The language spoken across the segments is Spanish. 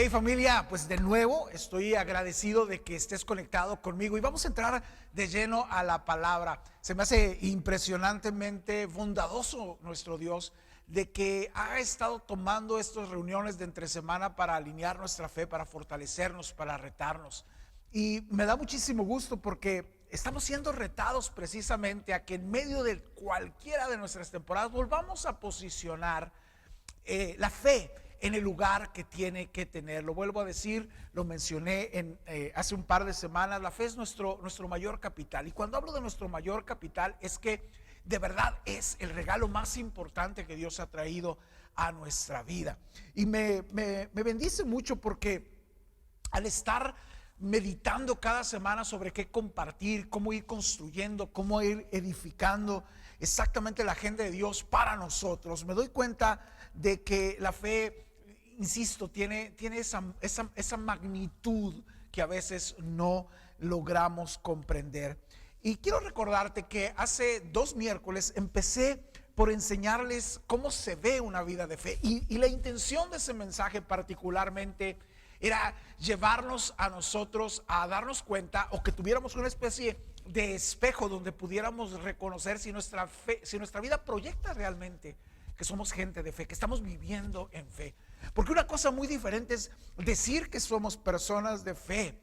Hey familia, pues de nuevo estoy agradecido de que estés conectado conmigo y vamos a entrar de lleno a la palabra. Se me hace impresionantemente bondadoso nuestro Dios de que ha estado tomando estas reuniones de entre semana para alinear nuestra fe, para fortalecernos, para retarnos. Y me da muchísimo gusto porque estamos siendo retados precisamente a que en medio de cualquiera de nuestras temporadas volvamos a posicionar la fe en el lugar que tiene que tener. Lo vuelvo a decir, lo mencioné hace un par de semanas, la fe es nuestro mayor capital. Y cuando hablo de nuestro mayor capital es que de verdad es el regalo más importante que Dios ha traído a nuestra vida. Y me bendice mucho porque al estar meditando cada semana sobre qué compartir, cómo ir construyendo, cómo ir edificando exactamente la agenda de Dios para nosotros, me doy cuenta de que la fe, insisto, tiene esa magnitud que a veces no logramos comprender. Y quiero recordarte que hace 2 miércoles empecé por enseñarles cómo se ve una vida de fe. Y la intención de ese mensaje particularmente era llevarnos a nosotros a darnos cuenta, o que tuviéramos una especie de espejo donde pudiéramos reconocer si nuestra fe, si nuestra vida proyecta realmente que somos gente de fe, que estamos viviendo en fe. Porque una cosa muy diferente es decir que somos personas de fe,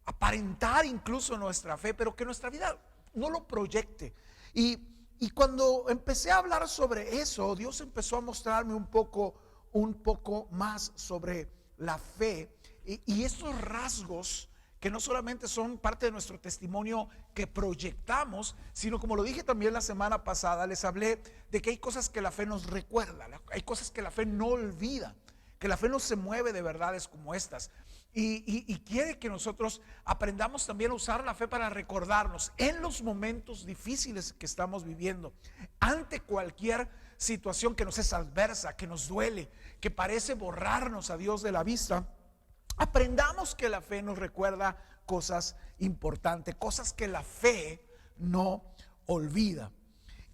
aparentar incluso nuestra fe, pero que nuestra vida no lo proyecte. Y cuando empecé a hablar sobre eso, Dios empezó a mostrarme un poco más sobre la fe y estos rasgos que no solamente son parte de nuestro testimonio que proyectamos, sino, como lo dije también la semana pasada, les hablé de que hay cosas que la fe nos recuerda, hay cosas que la fe no olvida, que la fe no se mueve de verdades como estas. Y quiere que nosotros aprendamos también a usar la fe para recordarnos en los momentos difíciles que estamos viviendo, ante cualquier situación que nos es adversa, que nos duele, que parece borrarnos a Dios de la vista. Aprendamos que la fe nos recuerda cosas importantes, cosas que la fe no olvida.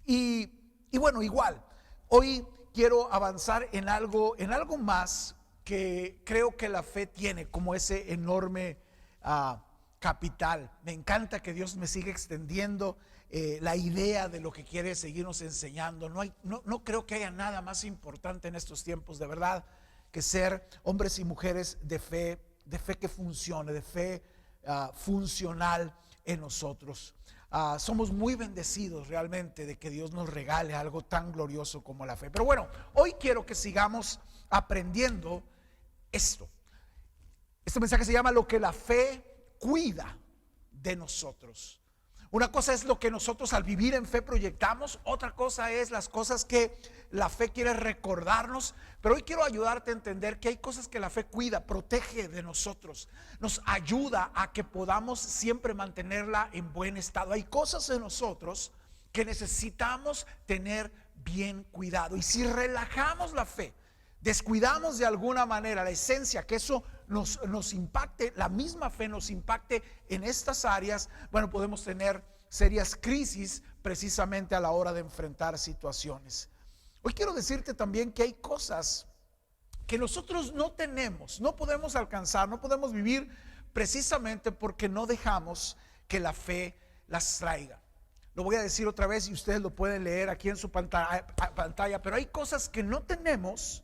Y bueno, igual, hoy quiero avanzar en algo más que creo que la fe tiene como ese enorme capital. Me encanta que Dios me siga extendiendo la idea de lo que quiere seguirnos enseñando. No creo que haya nada más importante en estos tiempos, de verdad, que ser hombres y mujeres de fe que funcione, de fe funcional en nosotros. Somos muy bendecidos realmente de que Dios nos regale algo tan glorioso como la fe. Pero bueno, hoy quiero que sigamos aprendiendo esto. Este mensaje se llama lo que la fe cuida de nosotros. Una cosa es lo que nosotros al vivir en fe proyectamos, otra cosa es las cosas que la fe quiere recordarnos. Pero hoy quiero ayudarte a entender que hay cosas que la fe cuida, protege de nosotros, nos ayuda a que podamos siempre mantenerla en buen estado. Hay cosas en nosotros que necesitamos tener bien cuidado, y si relajamos la fe, descuidamos de alguna manera la esencia, que eso nos impacte, la misma fe nos impacte en estas áreas, bueno, podemos tener serias crisis precisamente a la hora de enfrentar situaciones. Hoy quiero decirte también que hay cosas que nosotros no tenemos, no podemos alcanzar, no podemos vivir precisamente porque no dejamos que la fe las traiga. Lo voy a decir otra vez y ustedes lo pueden leer aquí en su pantalla, pero hay cosas que no tenemos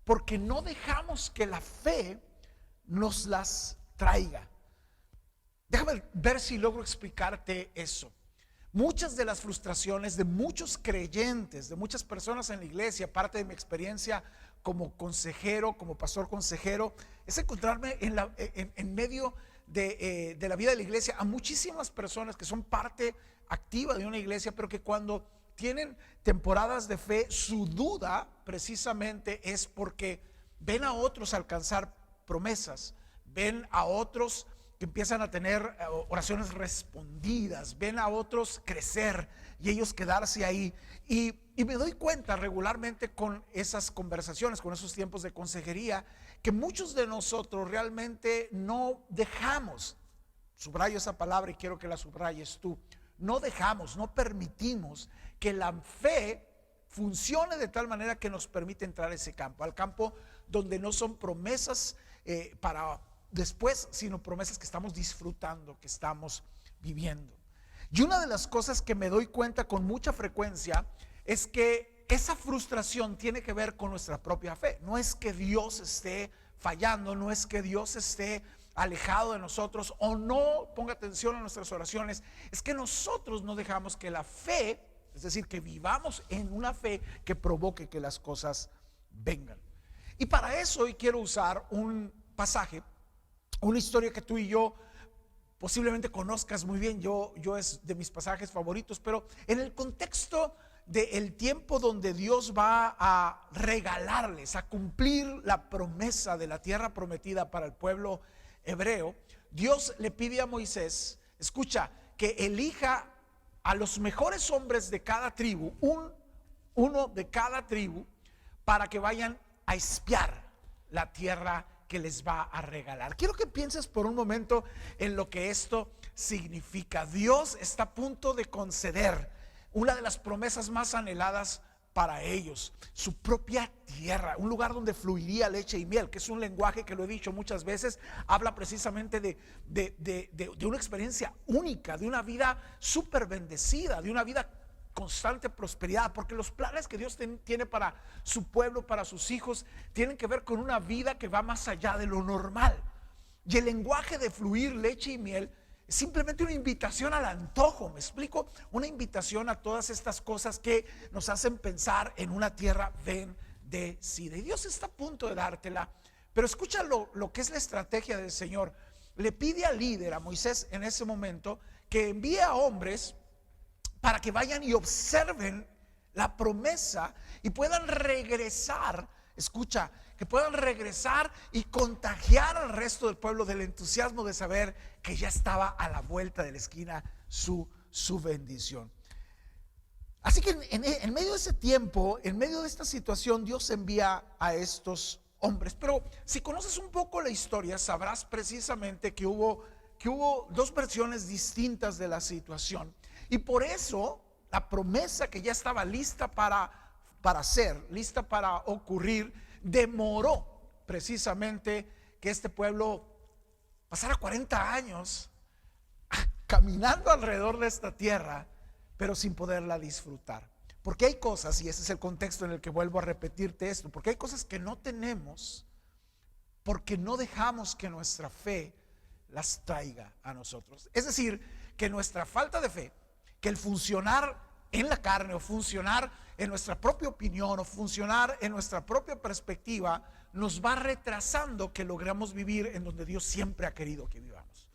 porque no dejamos que la fe nos las traiga. Déjame ver si logro explicarte eso. Muchas de las frustraciones de muchos creyentes, de muchas personas en la iglesia, parte de mi experiencia como consejero, como pastor consejero, es encontrarme en medio de la vida de la iglesia a muchísimas personas que son parte activa de una iglesia, pero que cuando tienen temporadas de fe, su duda precisamente es porque ven a otros alcanzar promesas, ven a otros que empiezan a tener oraciones respondidas, ven a otros crecer y ellos quedarse ahí. Y me doy cuenta regularmente con esas conversaciones, con esos tiempos de consejería, que muchos de nosotros realmente no dejamos, subrayo esa palabra y quiero que la subrayes tú, no dejamos, no permitimos que la fe funcione de tal manera que nos permite entrar a ese campo, al campo donde no son promesas para después, sino promesas que estamos disfrutando, que estamos viviendo. Y una de las cosas que me doy cuenta con mucha frecuencia es que esa frustración tiene que ver con nuestra propia fe. No es que Dios esté fallando, no es que Dios esté alejado de nosotros o no ponga atención a nuestras oraciones. Es que nosotros no dejamos que la fe, es decir, que vivamos en una fe que provoque que las cosas vengan. Y para eso hoy quiero usar un pasaje, una historia que tú y yo posiblemente conozcas muy bien. Yo es de mis pasajes favoritos, pero en el contexto del tiempo donde Dios va a regalarles, a cumplir la promesa de la tierra prometida para el pueblo hebreo, Dios le pide a Moisés, escucha, que elija a los mejores hombres de cada tribu, uno de cada tribu, para que vayan a espiar la tierra que les va a regalar. Quiero que pienses por un momento en lo que esto significa. Dios está a punto de conceder una de las promesas más anheladas para ellos, su propia tierra, un lugar donde fluiría leche y miel, que es un lenguaje que lo he dicho muchas veces, habla precisamente de una experiencia única, de una vida súper bendecida, de una vida constante prosperidad, porque los planes que Dios tiene para su pueblo, para sus hijos, tienen que ver con una vida que va más allá de lo normal. Y el lenguaje de fluir leche y miel es simplemente una invitación al antojo, ¿me explico? Una invitación a todas estas cosas que nos hacen pensar en una tierra bendecida. Y Dios está a punto de dártela, pero escucha lo que es la estrategia del Señor. Le pide al líder, a Moisés en ese momento, que envíe a hombres para que vayan y observen la promesa y puedan regresar, escucha, que puedan regresar y contagiar al resto del pueblo del entusiasmo de saber que ya estaba a la vuelta de la esquina su bendición. Así que en medio de ese tiempo, en medio de esta situación, Dios envía a estos hombres. Pero si conoces un poco la historia, sabrás precisamente que hubo dos versiones distintas de la situación. Y por eso la promesa que ya estaba lista para hacer, lista para ocurrir, demoró precisamente que este pueblo pasara 40 años caminando alrededor de esta tierra, pero sin poderla disfrutar. Porque hay cosas, y ese es el contexto en el que vuelvo a repetirte esto, porque hay cosas que no tenemos porque no dejamos que nuestra fe las traiga a nosotros. Es decir, que nuestra falta de fe, que el funcionar en la carne o funcionar en nuestra propia opinión o funcionar en nuestra propia perspectiva nos va retrasando que logremos vivir en donde Dios siempre ha querido que vivamos.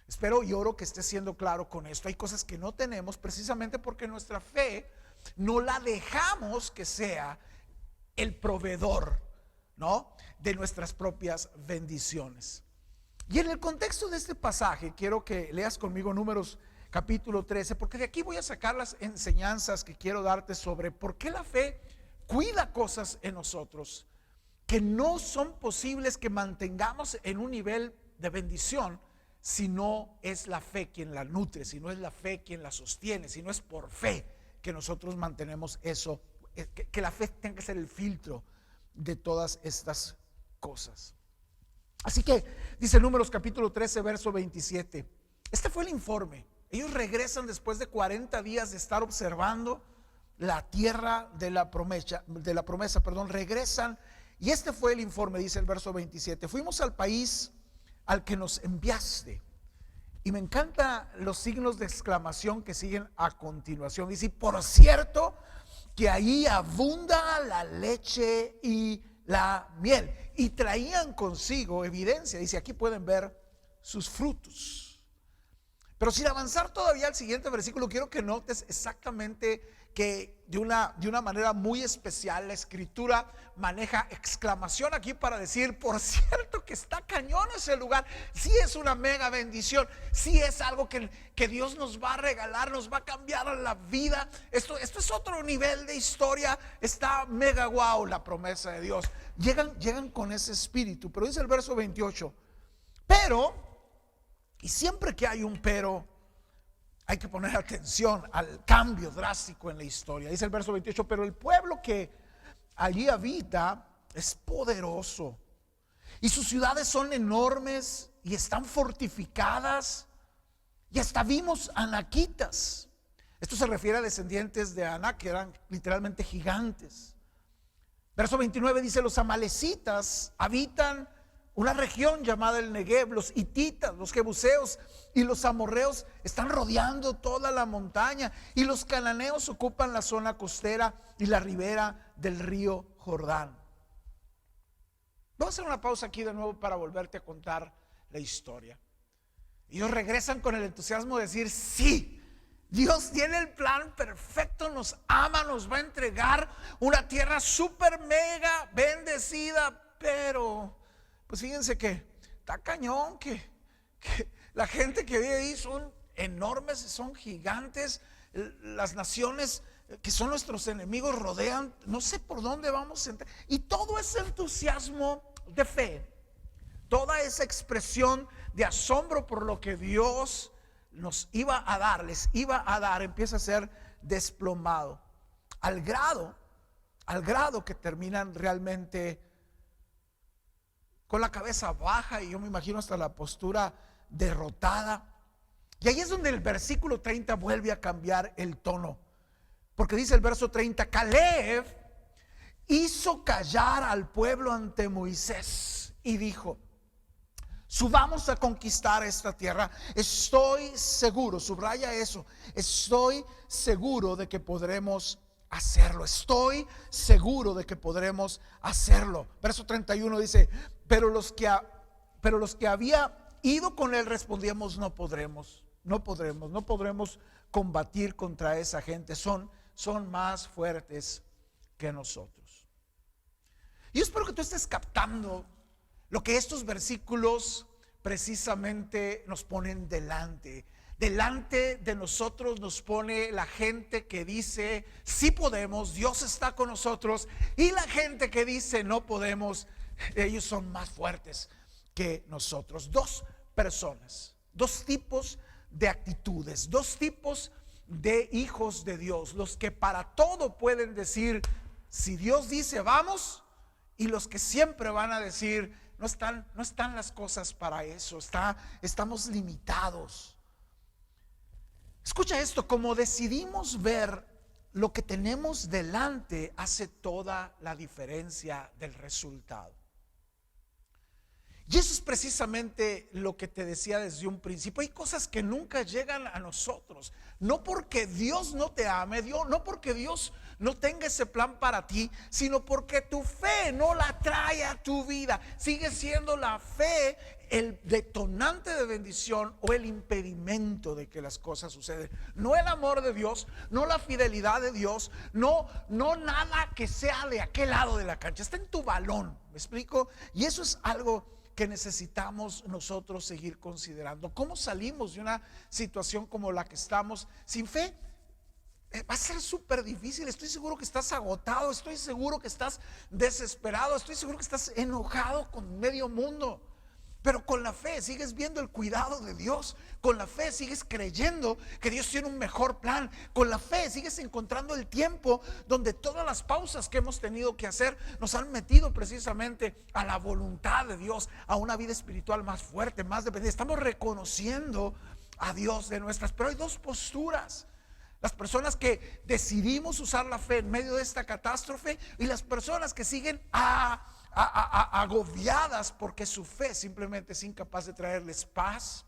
Espero y oro que esté siendo claro con esto. Hay cosas que no tenemos precisamente porque nuestra fe no la dejamos que sea el proveedor, ¿no?, de nuestras propias bendiciones. Y en el contexto de este pasaje quiero que leas conmigo Números capítulo 13, porque de aquí voy a sacar las enseñanzas que quiero darte sobre por qué la fe cuida cosas en nosotros que no son posibles que mantengamos en un nivel de bendición si no es la fe quien la nutre, si no es la fe quien la sostiene, si no es por fe que nosotros mantenemos eso, que la fe tenga que ser el filtro de todas estas cosas. Así que dice Números capítulo 13 verso 27. Este fue el informe. Ellos regresan después de 40 días de estar observando la tierra de la promesa, regresan y este fue el informe, dice el verso 27. Fuimos al país al que nos enviaste. Y me encantan los signos de exclamación que siguen a continuación. Dice, por cierto, que ahí abunda la leche y la miel. Y traían consigo evidencia. Dice, aquí pueden ver sus frutos. Pero sin avanzar todavía al siguiente versículo, quiero que notes exactamente que de una manera muy especial la escritura maneja exclamación aquí para decir, por cierto que está cañón ese lugar, sí es una mega bendición, sí es algo que Dios nos va a regalar, nos va a cambiar la vida. Esto es otro nivel de historia, está mega guau la promesa de Dios. Llegan con ese espíritu, pero dice el verso 28, pero, y siempre que hay un pero, hay que poner atención al cambio drástico en la historia. Dice el verso 28, pero el pueblo que allí habita es poderoso Y sus ciudades son enormes y están fortificadas. Y hasta vimos anaquitas. Esto se refiere a descendientes de Anac, que eran literalmente gigantes. Verso 29 dice: los amalecitas habitan una región llamada el Negev. Los hititas, los jebuseos y los amorreos están rodeando toda la montaña. Y los cananeos ocupan la zona costera y la ribera del río Jordán. Vamos a hacer una pausa aquí de nuevo para volverte a contar la historia. Ellos regresan con el entusiasmo de decir: sí, Dios tiene el plan perfecto, nos ama, nos va a entregar una tierra súper mega bendecida. Pero pues fíjense que está cañón, que la gente que vive ahí son enormes, son gigantes. Las naciones que son nuestros enemigos rodean, no sé por dónde vamos a entrar. Y todo ese entusiasmo de fe, toda esa expresión de asombro por lo que Dios nos iba a dar, les iba a dar, empieza a ser desplomado al grado que terminan realmente con la cabeza baja, y yo me imagino hasta la postura derrotada. Y ahí es donde el versículo 30 vuelve a cambiar el tono, porque dice el verso 30: Caleb hizo callar al pueblo ante Moisés y dijo: subamos a conquistar esta tierra. Estoy seguro, subraya eso, estoy seguro de que podremos hacerlo. Estoy seguro de que podremos hacerlo. Verso 31 dice: pero los que había ido con él respondíamos: no podremos combatir contra esa gente, son más fuertes que nosotros. Y yo espero que tú estés captando lo que estos versículos precisamente nos ponen delante. Delante de nosotros nos pone la gente que dice: sí podemos, Dios está con nosotros. Y la gente que dice: no podemos, ellos son más fuertes que nosotros. Dos personas, dos tipos de actitudes, dos tipos de hijos de Dios: los que para todo pueden decir: si Dios dice vamos, y los que siempre van a decir: no están las cosas para eso, estamos limitados. Escucha esto: como decidimos ver lo que tenemos delante, hace toda la diferencia del resultado. Y eso es precisamente lo que te decía desde un principio. Hay cosas que nunca llegan a nosotros, no porque Dios no te ame, no porque Dios no tenga ese plan para ti, sino porque tu fe no la trae a tu vida. Sigue siendo la fe el detonante de bendición o el impedimento de que las cosas suceden. No el amor de Dios, no la fidelidad de Dios, no nada que sea de aquel lado de la cancha. Está en tu balón, ¿me explico? Y eso es algo que necesitamos nosotros seguir considerando. ¿Cómo salimos de una situación como la que estamos sin fe? Va a ser súper difícil. Estoy seguro que estás agotado, estoy seguro que estás desesperado, estoy seguro que estás enojado con medio mundo. Pero con la fe sigues viendo el cuidado de Dios. Con la fe sigues creyendo que Dios tiene un mejor plan. Con la fe sigues encontrando el tiempo donde todas las pausas que hemos tenido que hacer nos han metido precisamente a la voluntad de Dios, a una vida espiritual más fuerte, más dependiente. Estamos reconociendo a Dios de nuestras. Pero hay dos posturas: las personas que decidimos usar la fe en medio de esta catástrofe, y las personas que siguen agobiadas porque su fe simplemente es incapaz de traerles paz,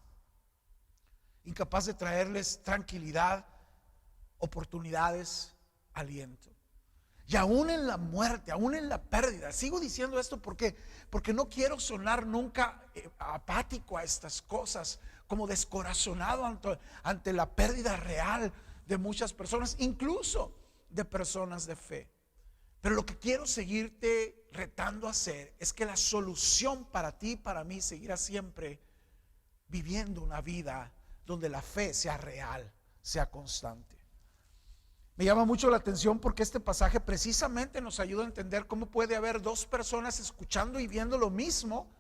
incapaz de traerles tranquilidad, oportunidades, aliento. Y aún en la muerte, aún en la pérdida. Sigo diciendo esto porque no quiero sonar nunca apático a estas cosas, como descorazonado ante la pérdida real de muchas personas, incluso de personas de fe. Pero lo que quiero seguirte retando a hacer es que la solución para ti y para mí seguirá siempre viviendo una vida donde la fe sea real, sea constante. Me llama mucho la atención porque este pasaje precisamente nos ayuda a entender cómo puede haber dos personas escuchando y viendo lo mismo.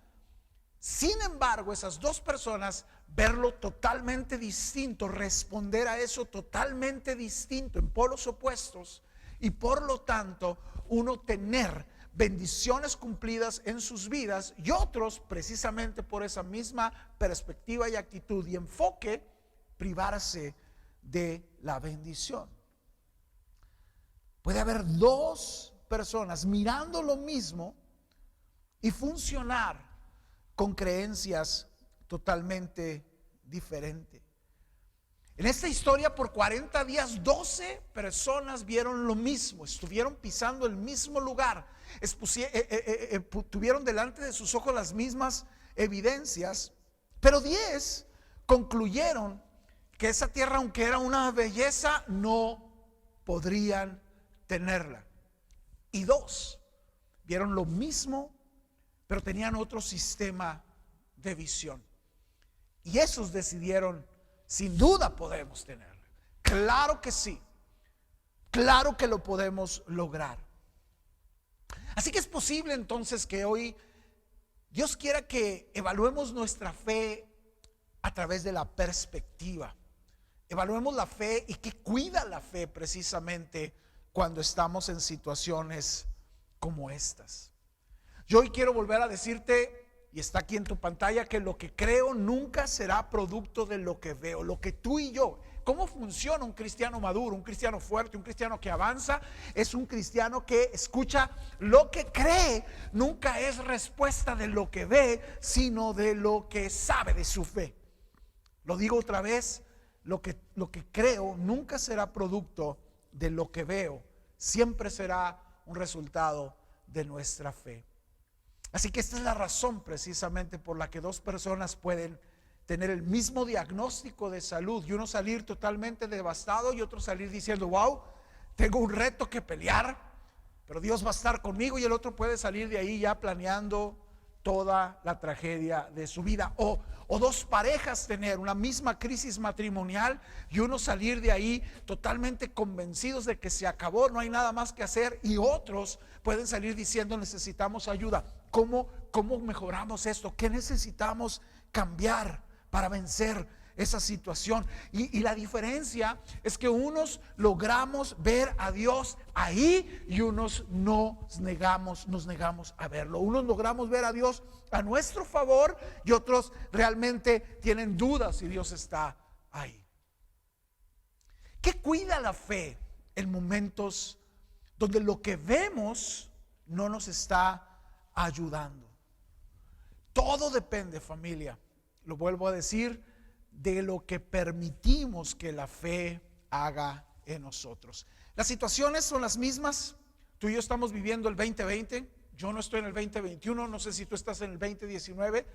Sin embargo, esas dos personas verlo totalmente distinto, responder a eso totalmente distinto, en polos opuestos, y por lo tanto uno tener bendiciones cumplidas en sus vidas, y otros, precisamente por esa misma perspectiva y actitud y enfoque, privarse de la bendición. Puede haber dos personas mirando lo mismo y funcionar con creencias totalmente diferentes. En esta historia, por 40 días, 12 personas vieron lo mismo, estuvieron pisando el mismo lugar, tuvieron delante de sus ojos las mismas evidencias, pero 10 concluyeron que esa tierra, aunque era una belleza, no podrían tenerla. Y 2 vieron lo mismo, pero tenían otro sistema de visión. Y esos decidieron: sin duda podemos tenerla. Claro que sí. Claro que lo podemos lograr. Así que es posible entonces que hoy Dios quiera que evaluemos nuestra fe a través de la perspectiva. Evaluemos la fe y qué cuida la fe precisamente cuando estamos en situaciones como estas. Yo hoy quiero volver a decirte, y está aquí en tu pantalla, que lo que creo nunca será producto de lo que veo. Lo que tú y yo, ¿cómo funciona un cristiano maduro, un cristiano fuerte, un cristiano que avanza? Es un cristiano que escucha lo que cree. Nunca es respuesta de lo que ve, sino de lo que sabe de su fe. Lo digo otra vez, lo que creo nunca será producto de lo que veo. Siempre será un resultado de nuestra fe. Así que esta es la razón precisamente por la que dos personas pueden tener el mismo diagnóstico de salud, y uno salir totalmente devastado y otro salir diciendo: wow, tengo un reto que pelear, pero Dios va a estar conmigo. Y el otro puede salir de ahí ya planeando toda la tragedia de su vida. O dos parejas tener una misma crisis matrimonial y uno salir de ahí totalmente convencidos de que se acabó, no hay nada más que hacer, y otros pueden salir diciendo: necesitamos ayuda. ¿Cómo mejoramos esto? ¿Qué necesitamos cambiar para vencer esa situación? Y la diferencia es que unos logramos ver a Dios ahí y unos nos negamos a verlo. Unos logramos ver a Dios a nuestro favor y otros realmente tienen dudas si Dios está ahí. ¿Qué cuida la fe en momentos donde lo que vemos no nos está ayudando? Todo depende, familia, lo vuelvo a decir, de lo que permitimos que la fe haga en nosotros. Las situaciones son las mismas. Tú y yo estamos viviendo el 2020. Yo no estoy en el 2021. No sé si tú estás en el 2019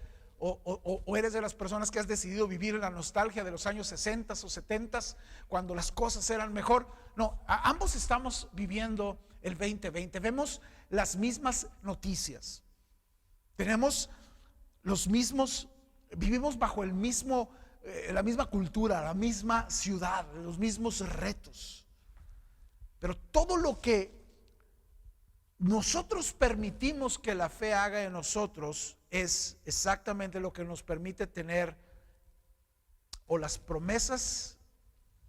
o eres de las personas que has decidido vivir en la nostalgia de los años 60 o 70, cuando las cosas eran mejor. No, ambos estamos viviendo el 2020. Vemos las mismas noticias. Tenemos los mismos, vivimos bajo el mismo, la misma cultura, la misma ciudad, los mismos retos. Pero todo lo que nosotros permitimos que la fe haga en nosotros es exactamente lo que nos permite tener o las promesas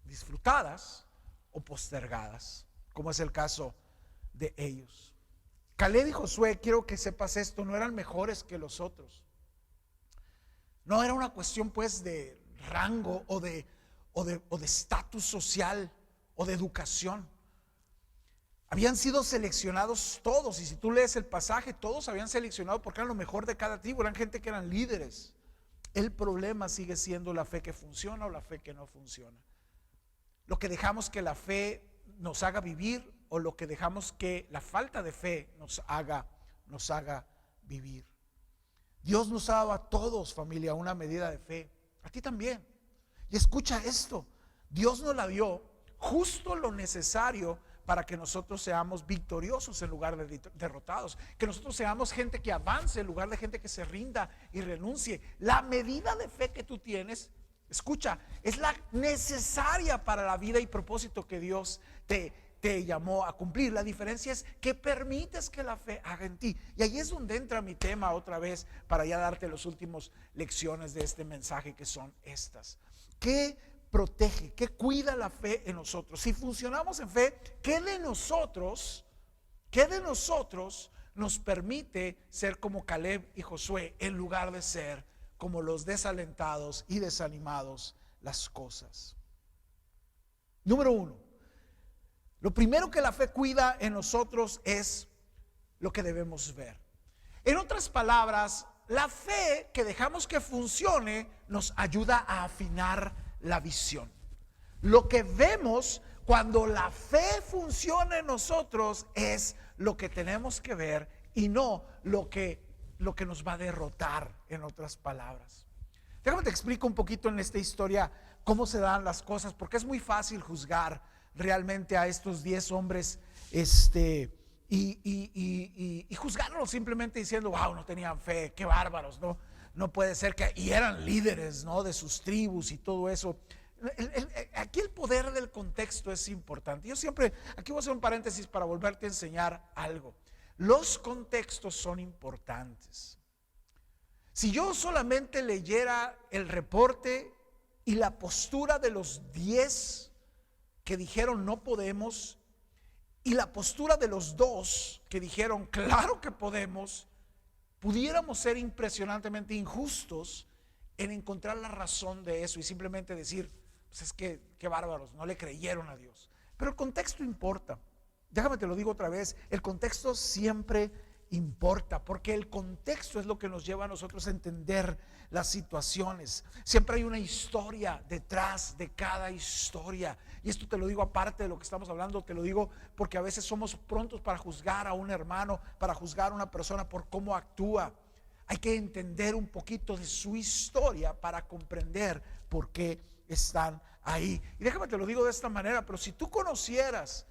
disfrutadas o postergadas, como es el caso de ellos. Caleb y Josué, quiero que sepas esto, no eran mejores que los otros. No era una cuestión pues de rango o de estatus social o de educación. Habían sido seleccionados todos, y si tú lees el pasaje, todos habían seleccionado porque eran lo mejor de cada tribu, eran gente que eran líderes. El problema sigue siendo la fe que funciona o la fe que no funciona. Lo que dejamos que la fe nos haga vivir o lo que dejamos que la falta de fe nos haga vivir. Dios nos ha dado a todos, familia, una medida de fe, a ti también. Y escucha esto, Dios nos la dio justo lo necesario para que nosotros seamos victoriosos en lugar de derrotados, que nosotros seamos gente que avance en lugar de gente que se rinda y renuncie. La medida de fe que tú tienes, escucha, es la necesaria para la vida y propósito que Dios te llamó a cumplir. La diferencia es que permites que la fe haga en ti. Y ahí es donde entra mi tema otra vez, para ya darte las últimas lecciones de este mensaje, que son estas. ¿Qué protege, qué cuida la fe en nosotros? Si funcionamos en fe, ¿qué de nosotros nos permite ser como Caleb y Josué en lugar de ser como los desalentados y desanimados las cosas. Número 1, lo primero que la fe cuida en nosotros es lo que debemos ver. En otras palabras, la fe que dejamos que funcione nos ayuda a afinar la visión. Lo que vemos cuando la fe funciona en nosotros es lo que tenemos que ver y no lo que nos va a derrotar, en otras palabras. Déjame te explico un poquito en esta historia cómo se dan las cosas, porque es muy fácil juzgar realmente a estos 10 hombres y juzgarlos simplemente diciendo, wow, no tenían fe, qué bárbaros, no puede ser que, y eran líderes, ¿no?, de sus tribus y todo eso. Aquí el poder del contexto es importante. Yo siempre, aquí voy a hacer un paréntesis para volverte a enseñar algo. Los contextos son importantes. Si yo solamente leyera el reporte y la postura de los 10 que dijeron no podemos y la postura de los 2 que dijeron claro que podemos, pudiéramos ser impresionantemente injustos en encontrar la razón de eso y simplemente decir, pues es que qué bárbaros, no le creyeron a Dios. Pero el contexto importa. Déjame te lo digo otra vez, el contexto siempre importa, porque el contexto es lo que nos lleva a nosotros a entender las situaciones. Siempre hay una historia detrás de cada historia, y esto te lo digo aparte de lo que estamos hablando, te lo digo porque a veces somos prontos para juzgar a un hermano, para juzgar a una persona por cómo actúa. Hay que entender un poquito de su historia para comprender por qué están ahí. Y déjame te lo digo de esta manera, pero si tú conocieras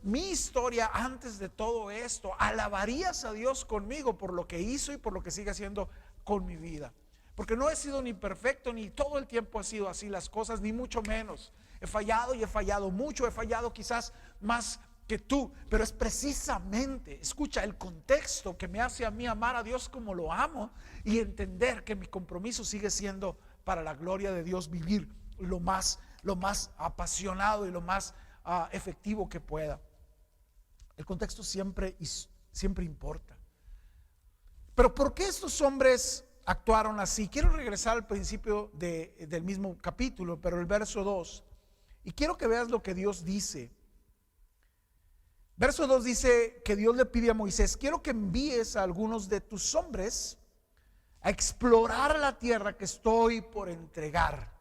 mi historia antes de todo esto, alabarías a Dios conmigo por lo que hizo y por lo que sigue haciendo con mi vida. Porque no he sido ni perfecto, ni todo el tiempo ha sido así las cosas, ni mucho menos. He fallado y he fallado mucho, he fallado quizás más que tú, pero es precisamente, escucha, el contexto que me hace a mí amar a Dios como lo amo y entender que mi compromiso sigue siendo para la gloria de Dios, vivir lo más apasionado y lo más efectivo que pueda. El contexto siempre importa. Pero ¿por qué estos hombres actuaron así? Quiero regresar al principio del mismo capítulo, pero el verso 2, y quiero que veas lo que Dios dice. Verso 2 dice que Dios le pide a Moisés: quiero que envíes a algunos de tus hombres a explorar la tierra que estoy por entregar.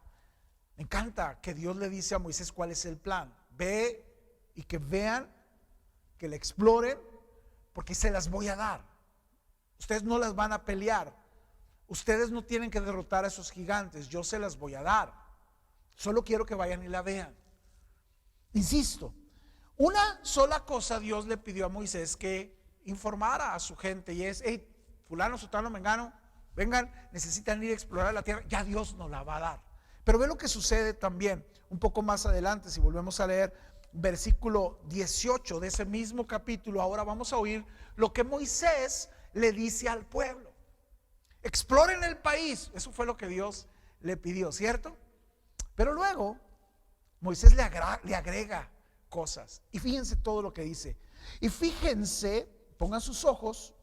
Me encanta que Dios le dice a Moisés cuál es el plan. Ve y que vean, que la exploren, porque se las voy a dar. Ustedes no las van a pelear, ustedes no tienen que derrotar a esos gigantes, yo se las voy a dar. Solo quiero que vayan y la vean. Insisto, una sola cosa Dios le pidió a Moisés que informara a su gente, y es: hey, fulano, sutano, mengano, vengan, necesitan ir a explorar la tierra. Ya Dios nos la va a dar. Pero ve lo que sucede también un poco más adelante. Si volvemos a leer versículo 18 de ese mismo capítulo, ahora vamos a oír lo que Moisés le dice al pueblo: exploren el país. Eso fue lo que Dios le pidió, ¿cierto? Pero luego Moisés le agrega cosas, y fíjense todo lo que dice. Y fíjense, pongan sus ojos,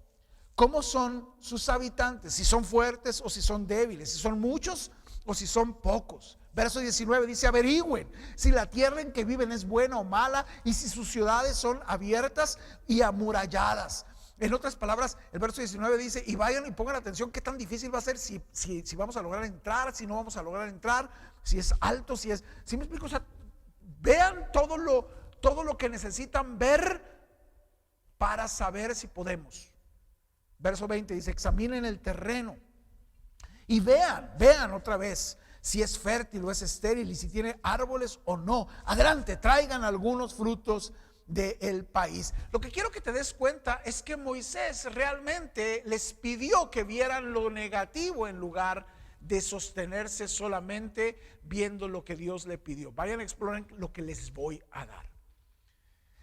cómo son sus habitantes, si son fuertes o si son débiles, si son muchos o si son pocos. Verso 19 dice: averigüen si la tierra en que viven es buena o mala, y si sus ciudades son abiertas y amuralladas. En otras palabras, el verso 19 dice: y vayan y pongan atención qué tan difícil va a ser, si vamos a lograr entrar, si no vamos a lograr entrar, si es alto, si me explico. O sea, vean todo lo que necesitan ver para saber si podemos. Verso 20 dice: examinen el terreno y vean otra vez si es fértil o es estéril, y si tiene árboles o no. Adelante, traigan algunos frutos del país. Lo que quiero que te des cuenta es que Moisés realmente les pidió que vieran lo negativo en lugar de sostenerse solamente viendo lo que Dios le pidió. Vayan a explorar lo que les voy a dar.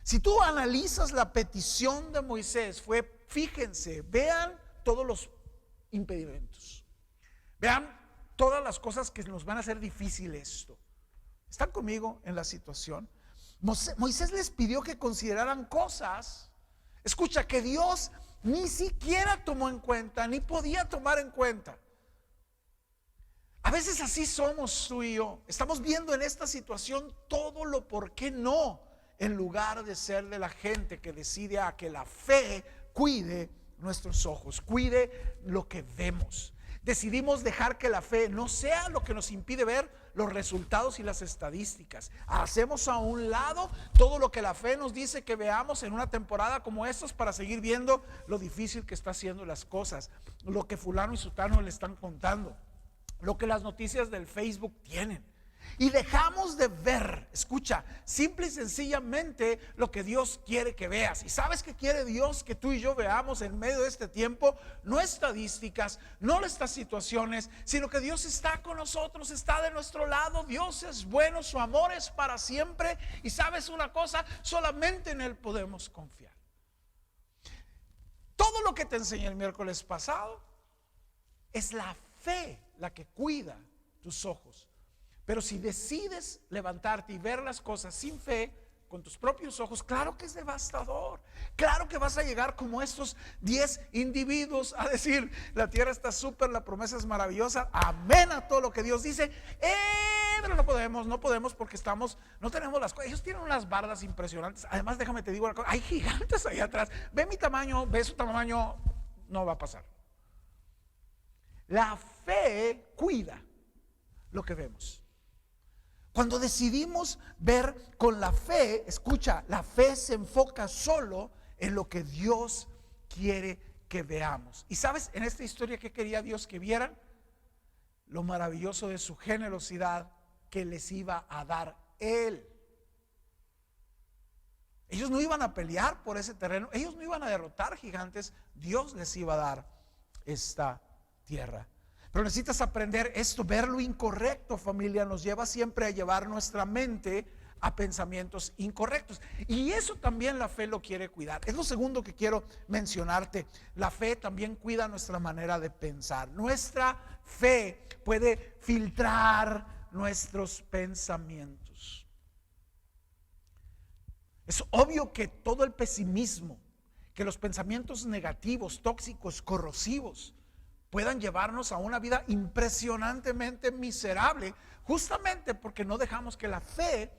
Si tú analizas la petición de Moisés, fue: fíjense, vean todos los impedimentos, vean todas las cosas que nos van a hacer difícil esto. ¿Están conmigo en la situación? Moisés les pidió que consideraran cosas Escucha, que Dios ni siquiera tomó en cuenta, ni podía tomar en cuenta. A veces así somos tú y yo. Estamos viendo en esta situación todo lo por qué no, en lugar de ser de la gente que decide a que la fe cuide nuestros ojos, cuide lo que vemos. Decidimos dejar que la fe no sea lo que nos impide ver los resultados y las estadísticas. Hacemos a un lado todo lo que la fe nos dice que veamos en una temporada como estas para seguir viendo lo difícil que está haciendo las cosas, lo que fulano y sutano le están contando, lo que las noticias del Facebook tienen. Y dejamos de ver, escucha, simple y sencillamente lo que Dios quiere que veas. ¿Y sabes qué quiere Dios que tú y yo veamos en medio de este tiempo? No estadísticas, no estas situaciones, sino que Dios está con nosotros, está de nuestro lado. Dios es bueno, su amor es para siempre. Y sabes una cosa, solamente en Él podemos confiar. Todo lo que te enseñé el miércoles pasado es la fe la que cuida tus ojos. Pero si decides levantarte y ver las cosas sin fe, con tus propios ojos, claro que es devastador. Claro que vas a llegar como estos 10 individuos a decir: la tierra está súper, la promesa es maravillosa, amén a todo lo que Dios dice. Pero no podemos porque no tenemos las cosas. Ellos tienen unas bardas impresionantes. Además, déjame te digo una cosa, hay gigantes ahí atrás. Ve mi tamaño, ve su tamaño, no va a pasar. La fe cuida lo que vemos. Cuando decidimos ver con la fe, escucha, la fe se enfoca solo en lo que Dios quiere que veamos. Y sabes, en esta historia, ¿qué quería Dios que vieran? Lo maravilloso de su generosidad que les iba a dar Él. Ellos no iban a pelear por ese terreno, ellos no iban a derrotar gigantes, Dios les iba a dar esta tierra. Pero necesitas aprender esto, ver lo incorrecto, familia, nos lleva siempre a llevar nuestra mente a pensamientos incorrectos. Y eso también la fe lo quiere cuidar. Es lo segundo que quiero mencionarte. La fe también cuida nuestra manera de pensar. Nuestra fe puede filtrar nuestros pensamientos. Es obvio que todo el pesimismo, que los pensamientos negativos, tóxicos, corrosivos, puedan llevarnos a una vida impresionantemente miserable, justamente porque no dejamos que la fe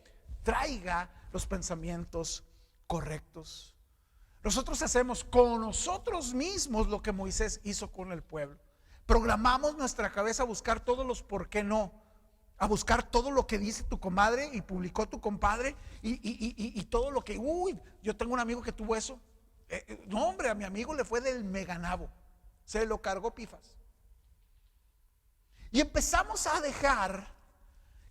traiga los pensamientos correctos. Nosotros hacemos con nosotros mismos lo que Moisés hizo con el pueblo. Programamos nuestra cabeza a buscar todos los por qué no, a buscar todo lo que dice tu comadre y publicó tu compadre y todo lo que, yo tengo un amigo que tuvo eso. No, hombre, a mi amigo le fue del meganabo. Se lo cargó Pifas. Y empezamos a dejar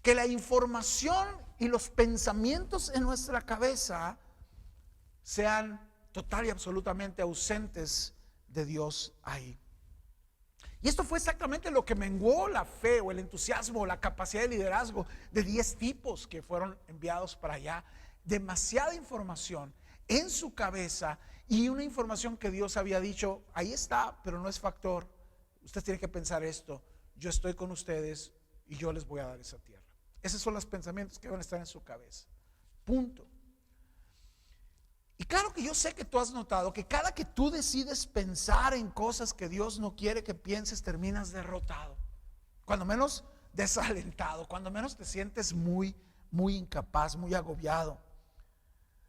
que la información y los pensamientos en nuestra cabeza sean total y absolutamente ausentes de Dios ahí. Y esto fue exactamente lo que menguó la fe o el entusiasmo o la capacidad de liderazgo de 10 tipos que fueron enviados para allá. Demasiada información en su cabeza y una información que Dios había dicho: ahí está, pero no es factor. Ustedes tienen que pensar esto: yo estoy con ustedes y yo les voy a dar esa tierra. Esos son los pensamientos que van a estar en su cabeza. Punto. Y claro que yo sé que tú has notado que cada que tú decides pensar en cosas que Dios no quiere que pienses, terminas derrotado, cuando menos desalentado, cuando menos te sientes muy incapaz, muy agobiado.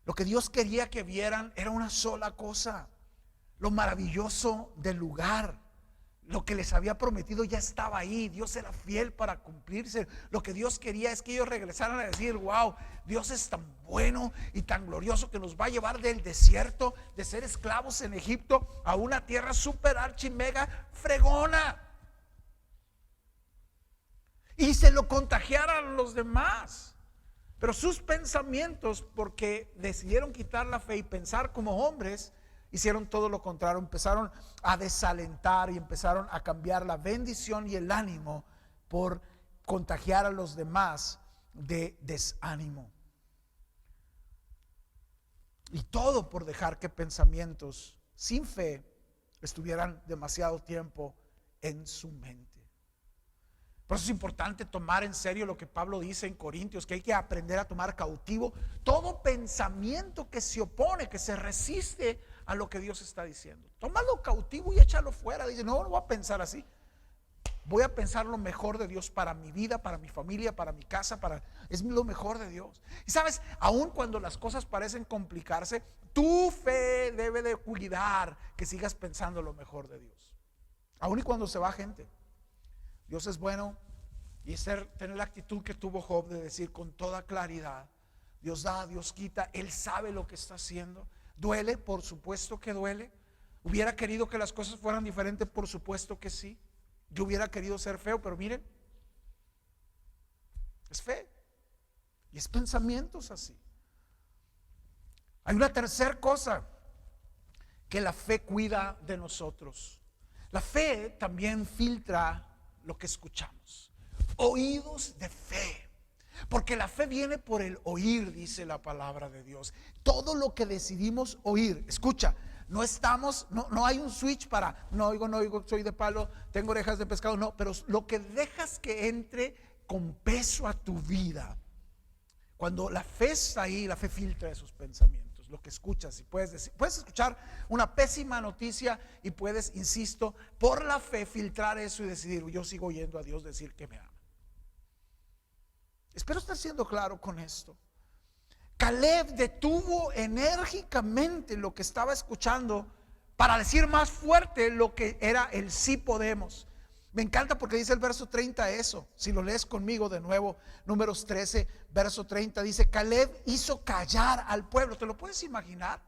Lo que Dios quería que vieran era una sola cosa: lo maravilloso del lugar. Lo que les había prometido ya estaba ahí. Dios era fiel para cumplirse. Lo que Dios quería es que ellos regresaran a decir: wow, Dios es tan bueno y tan glorioso que nos va a llevar del desierto, de ser esclavos en Egipto, a una tierra super archi mega fregona. Y se lo contagiaran a los demás. Pero sus pensamientos, porque decidieron quitar la fe y pensar como hombres, hicieron todo lo contrario. Empezaron a desalentar y empezaron a cambiar la bendición y el ánimo por contagiar a los demás de desánimo. Y todo por dejar que pensamientos sin fe estuvieran demasiado tiempo en su mente. Por eso es importante tomar en serio lo que Pablo dice en Corintios, que hay que aprender a tomar cautivo todo pensamiento que se opone, que se resiste a lo que Dios está diciendo. Tómalo cautivo y échalo fuera. Dice, no voy a pensar así. Voy a pensar lo mejor de Dios para mi vida, para mi familia, para mi casa, es lo mejor de Dios. Y sabes, aun cuando las cosas parecen complicarse, tu fe debe de cuidar que sigas pensando lo mejor de Dios. Aun y cuando se va gente, Dios es bueno. Y tener la actitud que tuvo Job de decir con toda claridad, Dios da, Dios quita, Él sabe lo que está haciendo. ¿Duele? Por supuesto que duele. ¿Hubiera querido que las cosas fueran diferentes? Por supuesto que sí. Yo hubiera querido ser feo, pero miren, es fe y es pensamientos así. Hay una tercera cosa que la fe cuida de nosotros. La fe también filtra lo que escuchamos. Oídos de fe. Porque la fe viene por el oír, dice la palabra de Dios. Todo lo que decidimos oír, escucha, no hay un switch para no oigo, soy de palo, tengo orejas de pescado, no, pero lo que dejas que entre con peso a tu vida, cuando la fe está ahí, la fe filtra esos pensamientos, lo que escuchas. Y puedes escuchar una pésima noticia y puedes, insisto, por la fe filtrar eso y decidir, yo sigo oyendo a Dios decir que me ama. Espero estar siendo claro con esto. Caleb detuvo enérgicamente lo que estaba escuchando para decir más fuerte lo que era el sí podemos. Me encanta porque dice el verso 30 eso. Si lo lees conmigo de nuevo, Números 13, verso 30, dice: Caleb hizo callar al pueblo. ¿Te lo puedes imaginar?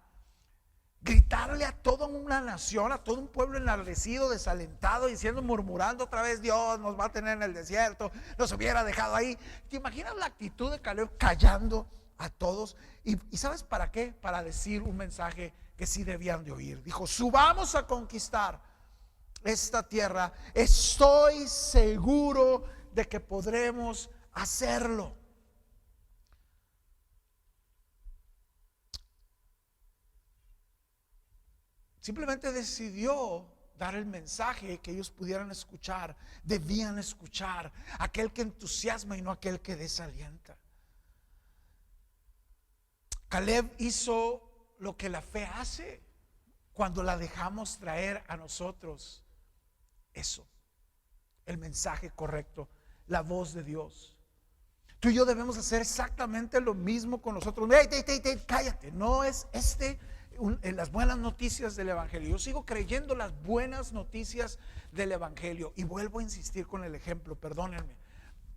Gritarle a toda una nación, a todo un pueblo enardecido, desalentado, diciendo, murmurando otra vez, Dios nos va a tener en el desierto, nos hubiera dejado ahí. ¿Te imaginas la actitud de Caleb callando a todos? ¿Y sabes para qué? Para decir un mensaje que sí debían de oír. Dijo: subamos a conquistar esta tierra, estoy seguro de que podremos hacerlo. Simplemente decidió dar el mensaje que ellos pudieran escuchar, debían escuchar, aquel que entusiasma y no aquel que desalienta. Caleb hizo lo que la fe hace cuando la dejamos traer a nosotros. Eso, el mensaje correcto, la voz de Dios. Tú y yo debemos hacer exactamente lo mismo con nosotros. Cállate, no es las buenas noticias del Evangelio. Yo sigo creyendo las buenas noticias del Evangelio y vuelvo a insistir con el ejemplo, perdónenme.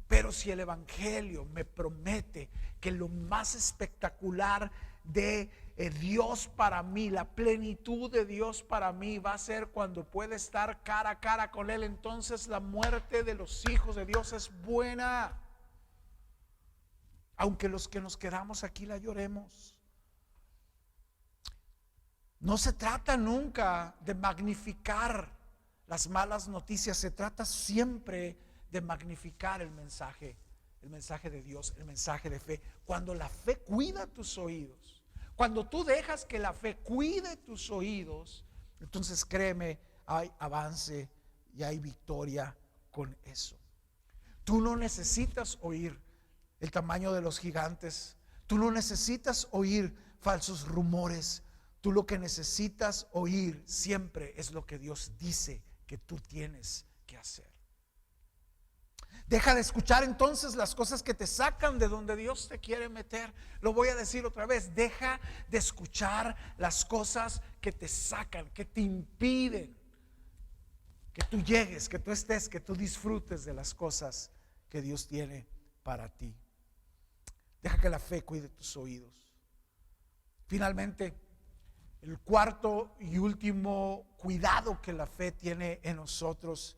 Pero si el Evangelio me promete que lo más espectacular de Dios para mí, la plenitud de Dios para mí va a ser cuando pueda estar cara a cara con Él, entonces la muerte de los hijos de Dios es buena, aunque los que nos quedamos aquí la lloremos. No se trata nunca de magnificar las malas noticias, se trata siempre de magnificar el mensaje de Dios, el mensaje de fe. Cuando la fe cuida tus oídos, cuando tú dejas que la fe cuide tus oídos, entonces créeme, hay avance y hay victoria con eso. Tú no necesitas oír el tamaño de los gigantes, tú no necesitas oír falsos rumores. Tú lo que necesitas oír siempre es lo que Dios dice que tú tienes que hacer. Deja de escuchar entonces las cosas que te sacan de donde Dios te quiere meter. Lo voy a decir otra vez: deja de escuchar las cosas que te sacan, que te impiden que tú llegues, que tú estés, que tú disfrutes de las cosas que Dios tiene para ti. Deja que la fe cuide tus oídos. Finalmente, el cuarto y último cuidado que la fe tiene en nosotros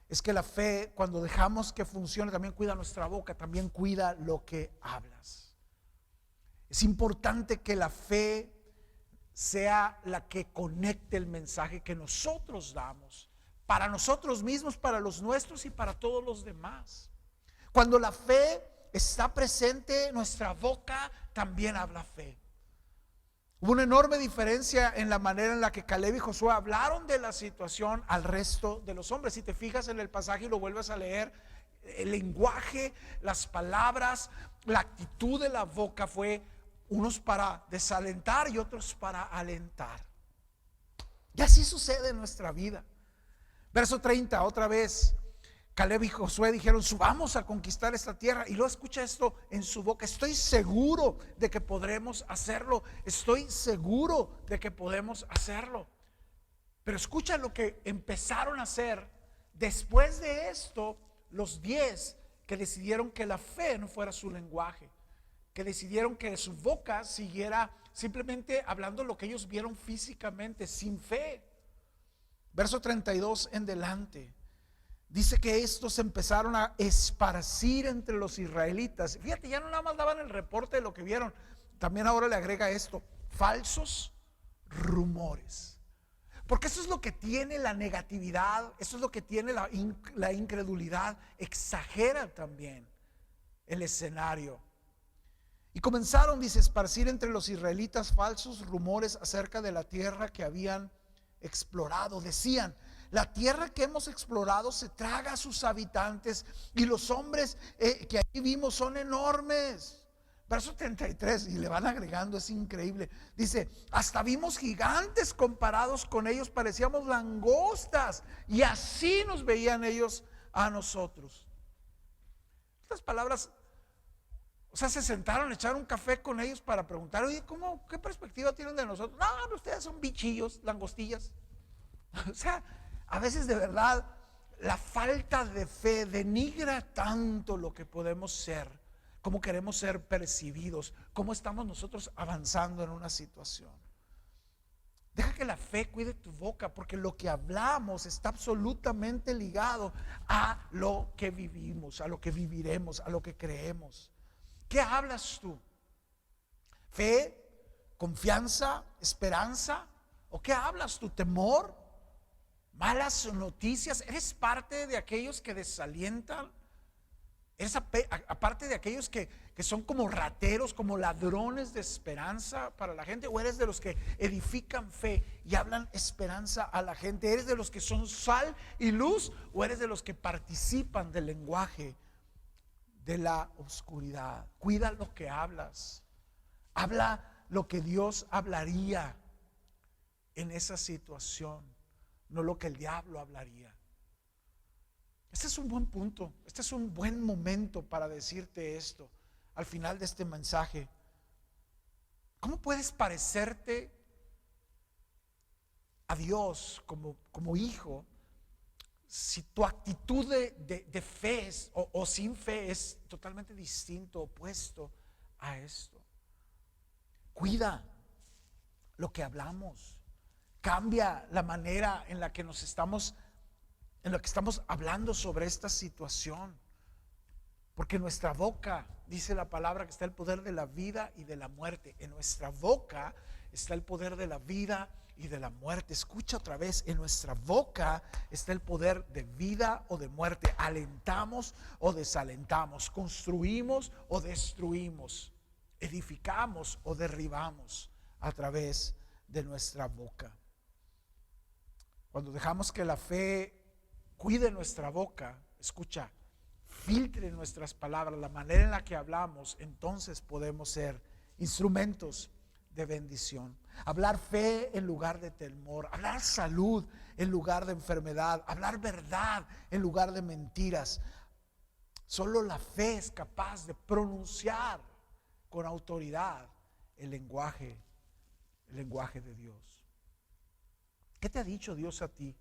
es que la fe, cuando dejamos que funcione, también cuida nuestra boca, también cuida lo que hablas. Es importante que la fe sea la que conecte el mensaje que nosotros damos, para nosotros mismos, para los nuestros y para todos los demás. Cuando la fe está presente, nuestra boca también habla fe. Hubo una enorme diferencia en la manera en la que Caleb y Josué hablaron de la situación al resto de los hombres. Si te fijas en el pasaje y lo vuelves a leer, el lenguaje, las palabras, la actitud de la boca fue unos para desalentar y otros para alentar. Y así sucede en nuestra vida. Verso 30, otra vez, Caleb y Josué dijeron: subamos a conquistar esta tierra. Y luego escucha esto en su boca: estoy seguro de que podremos hacerlo. Estoy seguro de que podemos hacerlo. Pero escucha lo que empezaron a hacer después de esto los 10 que decidieron que la fe no fuera su lenguaje, que decidieron que su boca siguiera simplemente hablando lo que ellos vieron físicamente, sin fe. Verso 32 en delante dice que estos empezaron a esparcir entre los israelitas. Fíjate, ya no nada más daban el reporte de lo que vieron, también ahora le agrega esto: falsos rumores. Porque eso es lo que tiene la negatividad, eso es lo que tiene la incredulidad. Exagera también el escenario. Y comenzaron, dice, a esparcir entre los israelitas falsos rumores acerca de la tierra que habían explorado. Decían: la tierra que hemos explorado se traga a sus habitantes, y los hombres que allí vimos son enormes. Verso 33, y le van agregando, es increíble. Dice: hasta vimos gigantes comparados con ellos, parecíamos langostas, y así nos veían ellos a nosotros. Estas palabras, o sea, se sentaron, echaron un café con ellos para preguntar: oye, ¿qué perspectiva tienen de nosotros? No, ustedes son bichillos, langostillas. O sea, a veces de verdad la falta de fe denigra tanto lo que podemos ser, cómo queremos ser percibidos, cómo estamos nosotros avanzando en una situación. Deja que la fe cuide tu boca, porque lo que hablamos está absolutamente ligado a lo que vivimos, a lo que viviremos, a lo que creemos. ¿Qué hablas tú? ¿Fe, confianza, esperanza? ¿O qué hablas tú? ¿Temor? ¿Malas noticias? ¿Eres parte de aquellos que desalientan? ¿Eres aparte de aquellos que son como rateros, como ladrones de esperanza para la gente? ¿O eres de los que edifican fe y hablan esperanza a la gente? ¿Eres de los que son sal y luz? ¿O eres de los que participan del lenguaje de la oscuridad? Cuida lo que hablas. Habla lo que Dios hablaría en esa situación, no lo que el diablo hablaría. Este es un buen punto, este es un buen momento para decirte esto al final de este mensaje. ¿Cómo puedes parecerte a Dios como hijo si tu actitud de fe o sin fe es totalmente distinto, opuesto a esto? Cuida lo que hablamos. Cambia la manera en la que estamos hablando sobre esta situación. Porque en nuestra boca, dice la palabra, que está el poder de la vida y de la muerte. En nuestra boca está el poder de la vida y de la muerte. Escucha otra vez: en nuestra boca está el poder de vida o de muerte. Alentamos o desalentamos, construimos o destruimos, edificamos o derribamos a través de nuestra boca. Cuando dejamos que la fe cuide nuestra boca, escucha, filtre nuestras palabras, la manera en la que hablamos, entonces podemos ser instrumentos de bendición. Hablar fe en lugar de temor, hablar salud en lugar de enfermedad, hablar verdad en lugar de mentiras. Solo la fe es capaz de pronunciar con autoridad el lenguaje de Dios. ¿Qué te ha dicho Dios a ti?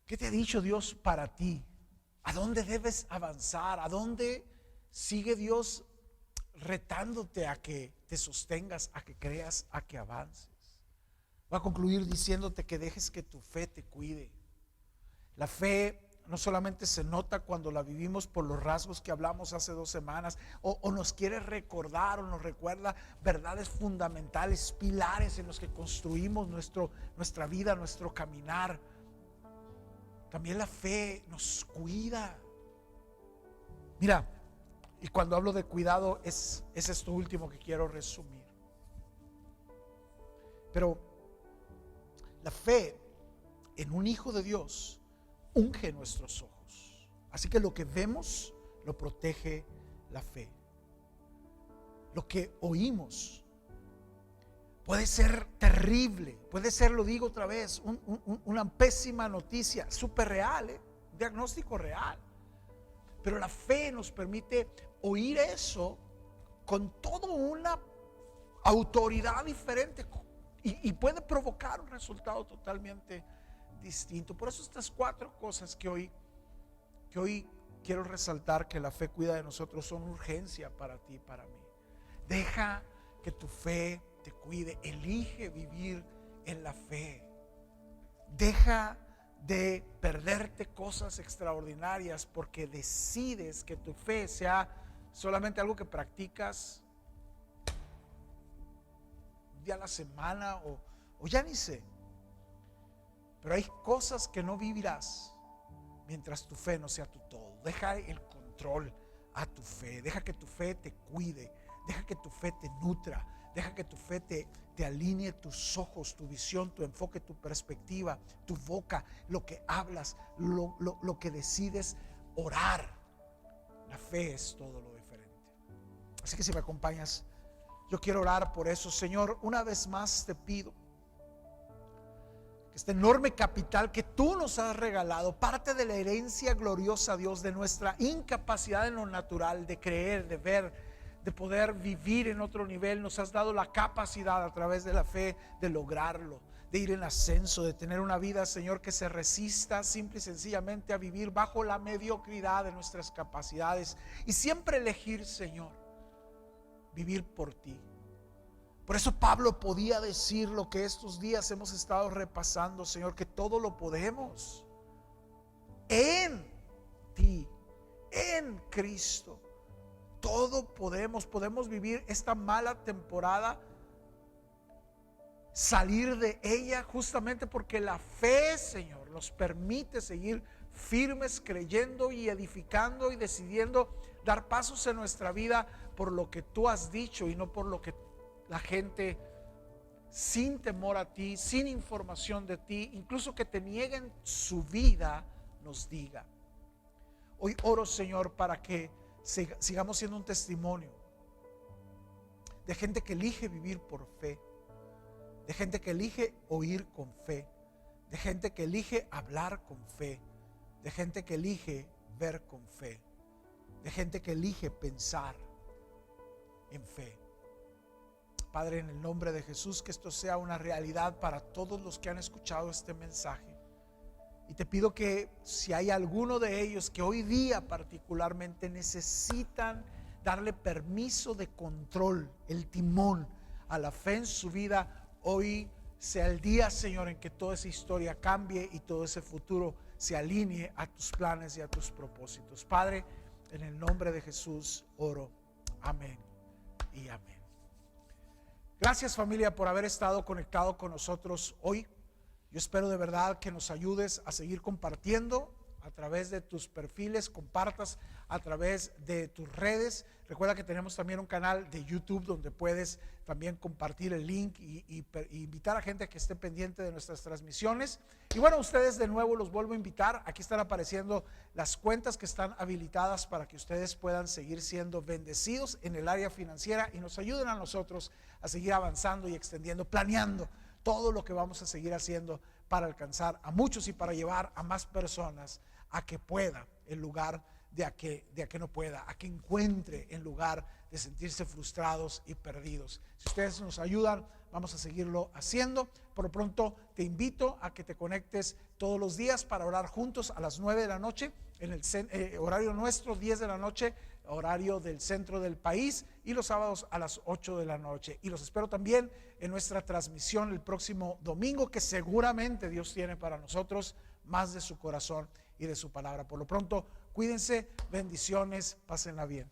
¿Qué te ha dicho Dios para ti? ¿A dónde debes avanzar? ¿A dónde sigue Dios retándote a que te sostengas, a que creas, a que avances? Voy a concluir diciéndote que dejes que tu fe te cuide. La fe no solamente se nota cuando la vivimos por los rasgos que hablamos hace 2 semanas, o nos quiere recordar o nos recuerda verdades fundamentales, pilares en los que construimos nuestra vida, nuestro caminar. También la fe nos cuida. Mira, y cuando hablo de cuidado es esto último que quiero resumir. Pero la fe en un hijo de Dios unge nuestros ojos. Así que lo que vemos lo protege la fe. Lo que oímos puede ser terrible, puede ser, lo digo otra vez, una pésima noticia, súper real, un diagnóstico real. Pero la fe nos permite oír eso con toda una autoridad diferente y puede provocar un resultado totalmente distinto. Por eso estas 4 cosas que hoy quiero resaltar que la fe cuida de nosotros son urgencia para ti y para mí. Deja que tu fe te cuide, elige vivir en la fe. Deja de perderte cosas extraordinarias porque decides que tu fe sea solamente algo que practicas un día a la semana o ya ni sé. Pero hay cosas que no vivirás mientras tu fe no sea tu todo. Deja el control a tu fe, deja que tu fe te cuide, deja que tu fe te nutra, deja que tu fe te alinee tus ojos, tu visión, tu enfoque, tu perspectiva, tu boca, lo que hablas, lo que decides orar. La fe es todo lo diferente. Así que si me acompañas, yo quiero orar por eso. Señor, una vez más te pido que este enorme capital que tú nos has regalado, parte de la herencia gloriosa, Dios, de nuestra incapacidad en lo natural, de creer, de ver, de poder vivir en otro nivel, nos has dado la capacidad a través de la fe de lograrlo, de ir en ascenso, de tener una vida, Señor, que se resista simple y sencillamente a vivir bajo la mediocridad de nuestras capacidades y siempre elegir, Señor, vivir por ti. Por eso Pablo podía decir lo que estos días hemos estado repasando, Señor, que todo lo podemos en ti, en Cristo. Todo podemos vivir esta mala temporada, salir de ella justamente porque la fe, Señor, nos permite seguir firmes, creyendo y edificando y decidiendo dar pasos en nuestra vida por lo que tú has dicho y no por lo que la gente sin temor a ti, sin información de ti, incluso que te nieguen su vida, nos diga. Hoy oro, Señor, para que sigamos siendo un testimonio de gente que elige vivir por fe, de gente que elige oír con fe, de gente que elige hablar con fe, de gente que elige ver con fe, de gente que elige pensar en fe. Padre, en el nombre de Jesús, que esto sea una realidad para todos los que han escuchado este mensaje. Y te pido que si hay alguno de ellos que hoy día particularmente necesitan darle permiso de control, el timón a la fe en su vida, hoy sea el día, Señor, en que toda esa historia cambie y todo ese futuro se alinee a tus planes y a tus propósitos. Padre, en el nombre de Jesús oro. Amén y amén. Gracias, familia, por haber estado conectado con nosotros hoy. Yo espero de verdad que nos ayudes a seguir compartiendo a través de tus perfiles, compartas a través de tus redes. Recuerda que tenemos también un canal de YouTube donde puedes también compartir el link y invitar a gente a que esté pendiente de nuestras transmisiones. Y bueno, ustedes de nuevo los vuelvo a invitar. Aquí están apareciendo las cuentas que están habilitadas para que ustedes puedan seguir siendo bendecidos en el área financiera y nos ayuden a nosotros a seguir avanzando y extendiendo, planeando todo lo que vamos a seguir haciendo para alcanzar a muchos y para llevar a más personas a que pueda en lugar de a que no pueda, a que encuentre en lugar de sentirse frustrados y perdidos. Si ustedes nos ayudan, vamos a seguirlo haciendo. Por lo pronto te invito a que te conectes todos los días para orar juntos a las 9 de la noche en el horario nuestro, 10 de la noche, horario del centro del país, y los sábados a las 8 de la noche. Y los espero también en nuestra transmisión el próximo domingo, que seguramente Dios tiene para nosotros más de su corazón y de su palabra. Por lo pronto, cuídense, bendiciones, pásenla bien.